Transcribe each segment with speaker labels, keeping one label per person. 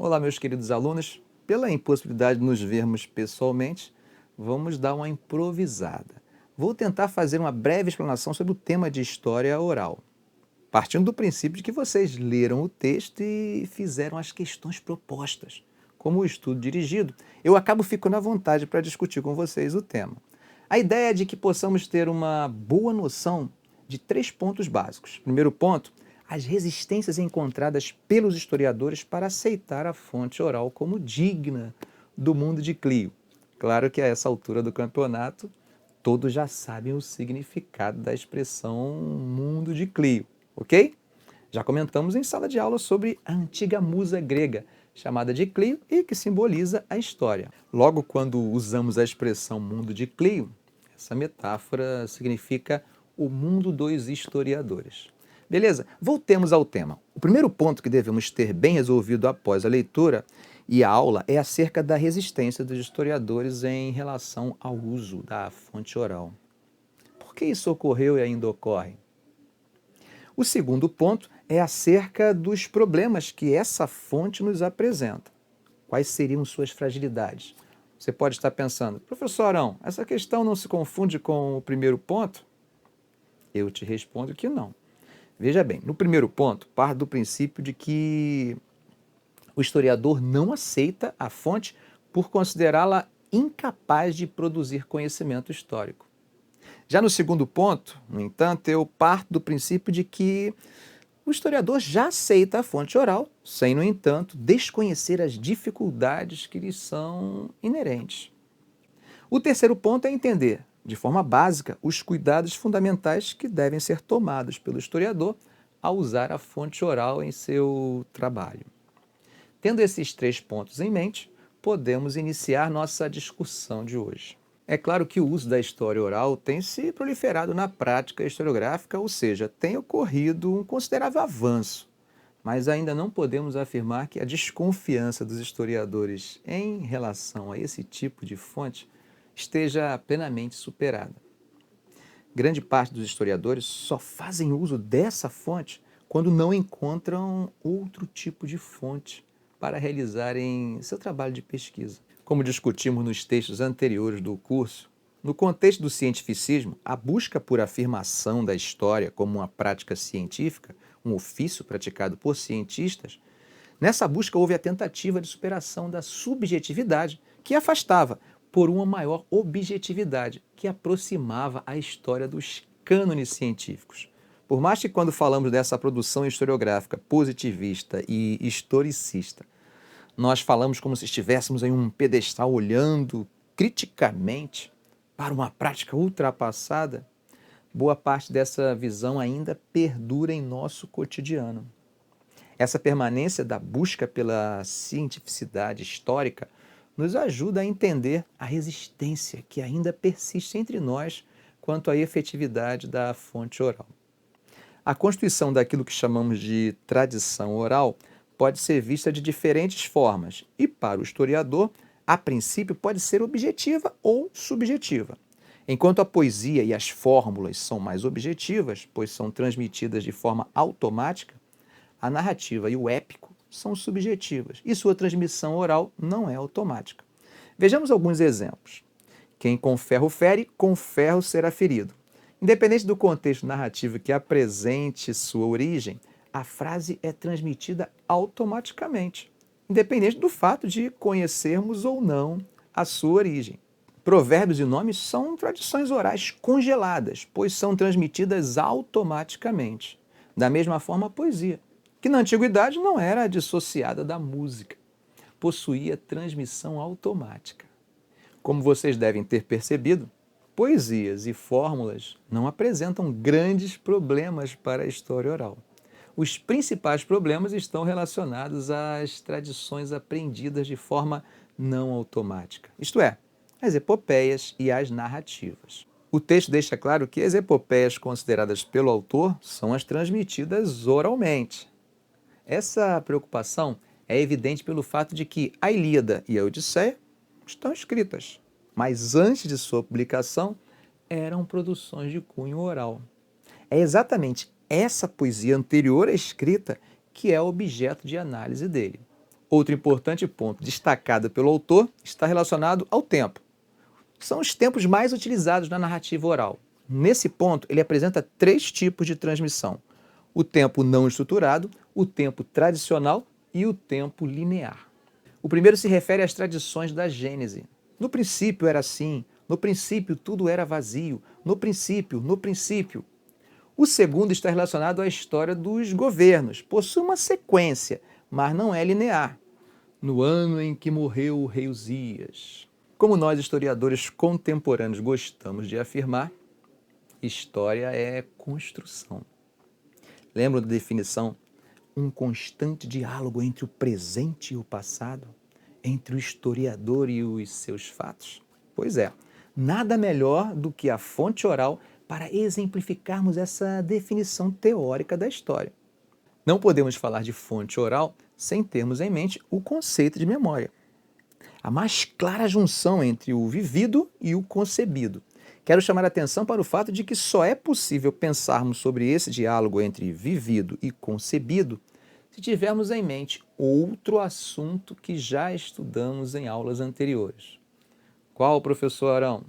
Speaker 1: Olá, meus queridos alunos. Pela impossibilidade de nos vermos pessoalmente, vamos dar uma improvisada. Vou tentar fazer uma breve explanação sobre o tema de história oral, partindo do princípio de que vocês leram o texto e fizeram as questões propostas. Como o estudo dirigido, eu acabo ficando à vontade para discutir com vocês o tema. A ideia é de que possamos ter uma boa noção de 3 pontos básicos. Primeiro ponto, as resistências encontradas pelos historiadores para aceitar a fonte oral como digna do mundo de Clio. Claro que a essa altura do campeonato, todos já sabem o significado da expressão mundo de Clio, ok? Já comentamos em sala de aula sobre a antiga musa grega, chamada de Clio e que simboliza a história. Logo, quando usamos a expressão mundo de Clio, essa metáfora significa o mundo dos historiadores. Beleza? Voltemos ao tema. O primeiro ponto que devemos ter bem resolvido após a leitura e a aula é acerca da resistência dos historiadores em relação ao uso da fonte oral. Por que isso ocorreu e ainda ocorre? O segundo ponto é acerca dos problemas que essa fonte nos apresenta. Quais seriam suas fragilidades? Você pode estar pensando, professor Arão, essa questão não se confunde com o primeiro ponto? Eu te respondo que não. Veja bem, no primeiro ponto, parte do princípio de que o historiador não aceita a fonte por considerá-la incapaz de produzir conhecimento histórico. Já no segundo ponto, no entanto, eu parto do princípio de que o historiador já aceita a fonte oral, sem, no entanto, desconhecer as dificuldades que lhes são inerentes. O terceiro ponto é entender, de forma básica, os cuidados fundamentais que devem ser tomados pelo historiador ao usar a fonte oral em seu trabalho. Tendo esses 3 pontos em mente, podemos iniciar nossa discussão de hoje. É claro que o uso da história oral tem se proliferado na prática historiográfica, ou seja, tem ocorrido um considerável avanço, mas ainda não podemos afirmar que a desconfiança dos historiadores em relação a esse tipo de fonte esteja plenamente superada. Grande parte dos historiadores só fazem uso dessa fonte quando não encontram outro tipo de fonte para realizarem seu trabalho de pesquisa. Como discutimos nos textos anteriores do curso, no contexto do cientificismo, a busca por afirmação da história como uma prática científica, um ofício praticado por cientistas, nessa busca houve a tentativa de superação da subjetividade que afastava por uma maior objetividade que aproximava a história dos cânones científicos. Por mais que quando falamos dessa produção historiográfica positivista e historicista, nós falamos como se estivéssemos em um pedestal olhando criticamente para uma prática ultrapassada, boa parte dessa visão ainda perdura em nosso cotidiano. Essa permanência da busca pela cientificidade histórica nos ajuda a entender a resistência que ainda persiste entre nós quanto à efetividade da fonte oral. A constituição daquilo que chamamos de tradição oral pode ser vista de diferentes formas e, para o historiador, a princípio pode ser objetiva ou subjetiva. Enquanto a poesia e as fórmulas são mais objetivas, pois são transmitidas de forma automática, a narrativa e o épico são subjetivas e sua transmissão oral não é automática. Vejamos alguns exemplos. Quem com ferro fere, com ferro será ferido. Independente do contexto narrativo que apresente sua origem, a frase é transmitida automaticamente, independente do fato de conhecermos ou não a sua origem. Provérbios e nomes são tradições orais congeladas, pois são transmitidas automaticamente. Da mesma forma, a poesia, que na antiguidade não era dissociada da música, possuía transmissão automática. Como vocês devem ter percebido, poesias e fórmulas não apresentam grandes problemas para a história oral. Os principais problemas estão relacionados às tradições aprendidas de forma não automática, isto é, as epopeias e as narrativas. O texto deixa claro que as epopeias consideradas pelo autor são as transmitidas oralmente. Essa preocupação é evidente pelo fato de que a Ilíada e a Odisseia estão escritas, mas antes de sua publicação eram produções de cunho oral. É exatamente essa poesia anterior à escrita que é objeto de análise dele. Outro importante ponto destacado pelo autor está relacionado ao tempo. São os tempos mais utilizados na narrativa oral. Nesse ponto, ele apresenta 3 tipos de transmissão: o tempo não estruturado, o tempo tradicional e o tempo linear. O primeiro se refere às tradições da Gênese. No princípio era assim, no princípio tudo era vazio, no princípio, no princípio. O segundo está relacionado à história dos governos. Possui uma sequência, mas não é linear. No ano em que morreu o rei Uzias. Como nós, historiadores contemporâneos, gostamos de afirmar, história é construção. Lembram da definição? Um constante diálogo entre o presente e o passado? Entre o historiador e os seus fatos? Pois é, nada melhor do que a fonte oral para exemplificarmos essa definição teórica da história. Não podemos falar de fonte oral sem termos em mente o conceito de memória. A mais clara junção entre o vivido e o concebido. Quero chamar a atenção para o fato de que só é possível pensarmos sobre esse diálogo entre vivido e concebido se tivermos em mente outro assunto que já estudamos em aulas anteriores. Qual, professor Arão?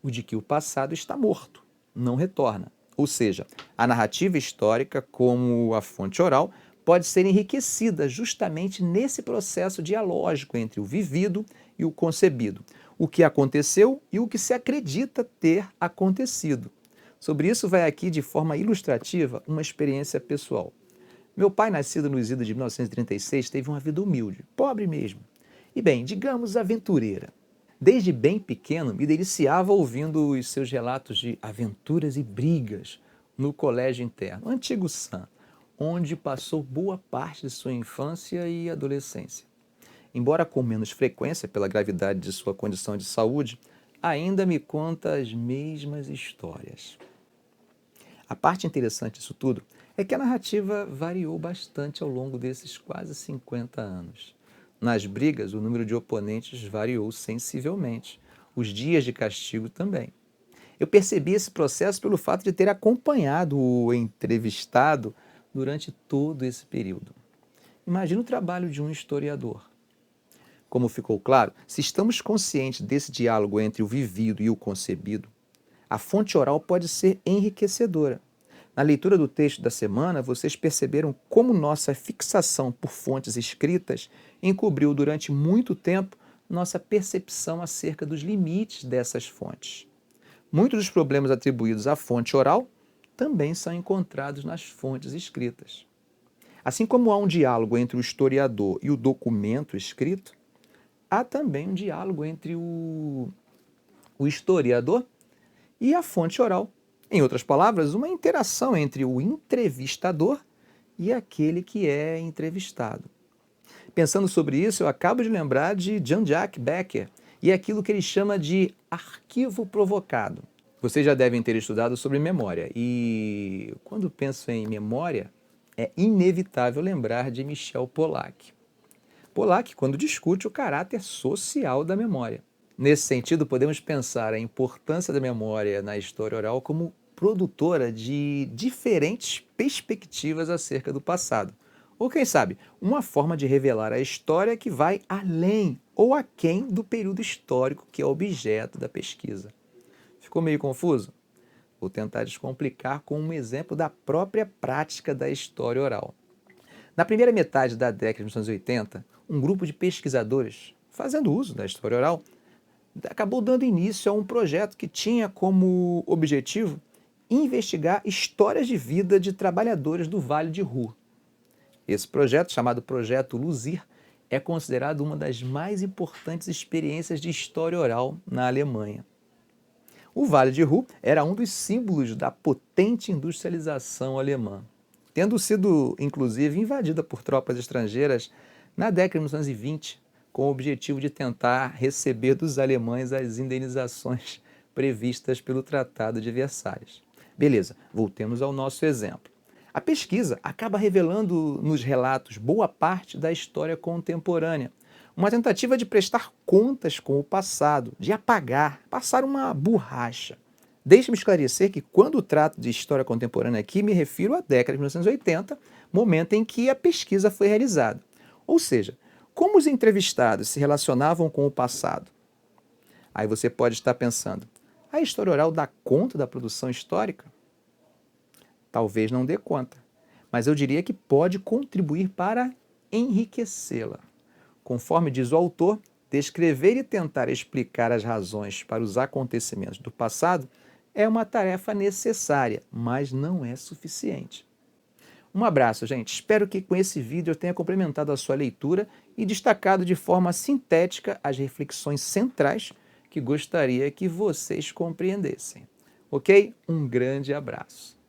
Speaker 1: O de que o passado está morto, não retorna. Ou seja, a narrativa histórica, como a fonte oral, pode ser enriquecida justamente nesse processo dialógico entre o vivido e o concebido, o que aconteceu e o que se acredita ter acontecido. Sobre isso vai aqui, de forma ilustrativa, uma experiência pessoal. Meu pai, nascido nos idos de 1936, teve uma vida humilde, pobre mesmo. E bem, digamos aventureira. Desde bem pequeno, me deliciava ouvindo os seus relatos de aventuras e brigas no colégio interno, antigo SAM, onde passou boa parte de sua infância e adolescência. Embora com menos frequência pela gravidade de sua condição de saúde, ainda me conta as mesmas histórias. A parte interessante disso tudo é que a narrativa variou bastante ao longo desses quase 50 anos. Nas brigas, o número de oponentes variou sensivelmente, os dias de castigo também. Eu percebi esse processo pelo fato de ter acompanhado o entrevistado durante todo esse período. Imagina o trabalho de um historiador. Como ficou claro, se estamos conscientes desse diálogo entre o vivido e o concebido, a fonte oral pode ser enriquecedora. Na leitura do texto da semana, vocês perceberam como nossa fixação por fontes escritas encobriu durante muito tempo nossa percepção acerca dos limites dessas fontes. Muitos dos problemas atribuídos à fonte oral também são encontrados nas fontes escritas. Assim como há um diálogo entre o historiador e o documento escrito, há também um diálogo entre o historiador e a fonte oral. Em outras palavras, uma interação entre o entrevistador e aquele que é entrevistado. Pensando sobre isso, eu acabo de lembrar de Jean-Jacques Becker e aquilo que ele chama de arquivo provocado. Vocês já devem ter estudado sobre memória e, quando penso em memória, é inevitável lembrar de Michel Polack. Polack, quando discute o caráter social da memória. Nesse sentido, podemos pensar a importância da memória na história oral como produtora de diferentes perspectivas acerca do passado. Ou, quem sabe, uma forma de revelar a história que vai além ou aquém do período histórico que é objeto da pesquisa. Ficou meio confuso? Vou tentar descomplicar com um exemplo da própria prática da história oral. Na primeira metade da década de 1980, um grupo de pesquisadores, fazendo uso da história oral, acabou dando início a um projeto que tinha como objetivo investigar histórias de vida de trabalhadores do Vale de Ruhr. Esse projeto, chamado Projeto Luzir, é considerado uma das mais importantes experiências de história oral na Alemanha. O Vale de Ruhr era um dos símbolos da potente industrialização alemã, tendo sido, inclusive, invadida por tropas estrangeiras na década de 1920, com o objetivo de tentar receber dos alemães as indenizações previstas pelo Tratado de Versalhes. Beleza, voltemos ao nosso exemplo. A pesquisa acaba revelando nos relatos boa parte da história contemporânea, uma tentativa de prestar contas com o passado, de apagar, passar uma borracha. Deixe-me esclarecer que quando trato de história contemporânea aqui, me refiro à década de 1980, momento em que a pesquisa foi realizada. Ou seja, como os entrevistados se relacionavam com o passado? Aí você pode estar pensando, a história oral dá conta da produção histórica? Talvez não dê conta, mas eu diria que pode contribuir para enriquecê-la. Conforme diz o autor, descrever e tentar explicar as razões para os acontecimentos do passado é uma tarefa necessária, mas não é suficiente. Um abraço, gente. Espero que com esse vídeo eu tenha complementado a sua leitura e destacado de forma sintética as reflexões centrais que gostaria que vocês compreendessem. Ok? Um grande abraço.